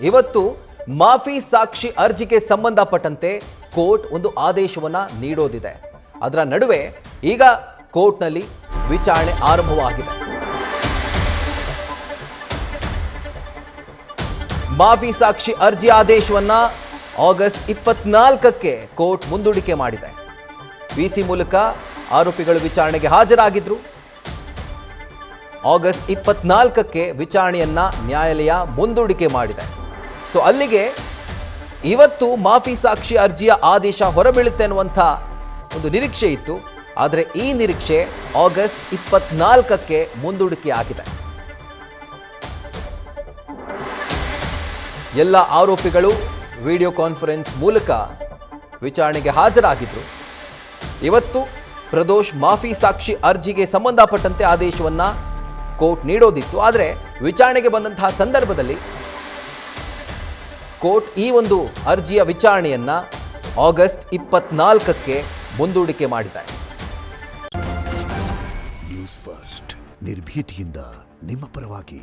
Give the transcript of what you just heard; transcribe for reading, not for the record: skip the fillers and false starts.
ಇವತ್ತು ಮಾಫಿ ಸಾಕ್ಷಿ ಅರ್ಜಿಗೆ ಸಂಬಂಧಪಟ್ಟಂತೆ ಕೋರ್ಟ್ ಒಂದು ಆದೇಶವನ್ನ ನೀಡೋದಿದೆ. ಅದರ ನಡುವೆ ಈಗ ಕೋರ್ಟ್ನಲ್ಲಿ ವಿಚಾರಣೆ ಆರಂಭವಾಗಿದೆ. ಮಾಫಿ ಸಾಕ್ಷಿ ಅರ್ಜಿ ಆದೇಶವನ್ನ ಆಗಸ್ಟ್ 24ಕ್ಕೆ ಕೋರ್ಟ್ ಮುಂದೂಡಿಕೆ ಮಾಡಿದೆ. ಪಿಸಿ ಮೂಲಕ ಆರೋಪಿಗಳು ವಿಚಾರಣೆಗೆ ಹಾಜರಾಗಿದ್ರು. ಆಗಸ್ಟ್ 24ಕ್ಕೆ ವಿಚಾರಣೆಯನ್ನ ನ್ಯಾಯಾಲಯ ಮುಂದೂಡಿಕೆ ಮಾಡಿದೆ. ಸೊ ಅಲ್ಲಿಗೆ ಇವತ್ತು ಮಾಫಿ ಸಾಕ್ಷಿ ಅರ್ಜಿಯ ಆದೇಶ ಹೊರಬೀಳುತ್ತೆ ಅನ್ನುವಂಥ ಒಂದು ನಿರೀಕ್ಷೆ ಇತ್ತು. ಆದರೆ ಈ ನಿರೀಕ್ಷೆ ಆಗಸ್ಟ್ 24ಕ್ಕೆ ಮುಂದೂಡಿಕೆ ಆಗಿದೆ. ಎಲ್ಲ ಆರೋಪಿಗಳು ವಿಡಿಯೋ ಕಾನ್ಫರೆನ್ಸ್ ಮೂಲಕ ವಿಚಾರಣೆಗೆ ಹಾಜರಾಗಿದ್ರು. ಇವತ್ತು ಪ್ರದೋಷ್ ಮಾಫಿ ಸಾಕ್ಷಿ ಅರ್ಜಿಗೆ ಸಂಬಂಧಪಟ್ಟಂತೆ ಆದೇಶವನ್ನ ಕೋರ್ಟ್ ನೀಡೋದಿತ್ತು. ಆದರೆ ವಿಚಾರಣೆಗೆ ಬಂದಂತಹ ಸಂದರ್ಭದಲ್ಲಿ ಕೋರ್ಟ್ ಈ ಒಂದು ಅರ್ಜಿಯ ವಿಚಾರಣೆಯನ್ನ ಆಗಸ್ಟ್ 24ಕ್ಕೆ ಮುಂದೂಡಿಕೆ ಮಾಡಿದೆ. ನ್ಯೂಸ್ ಫಸ್ಟ್ ನಿರ್ಭೀತಿಯಿಂದ ನಿಮ್ಮ ಪರವಾಗಿ.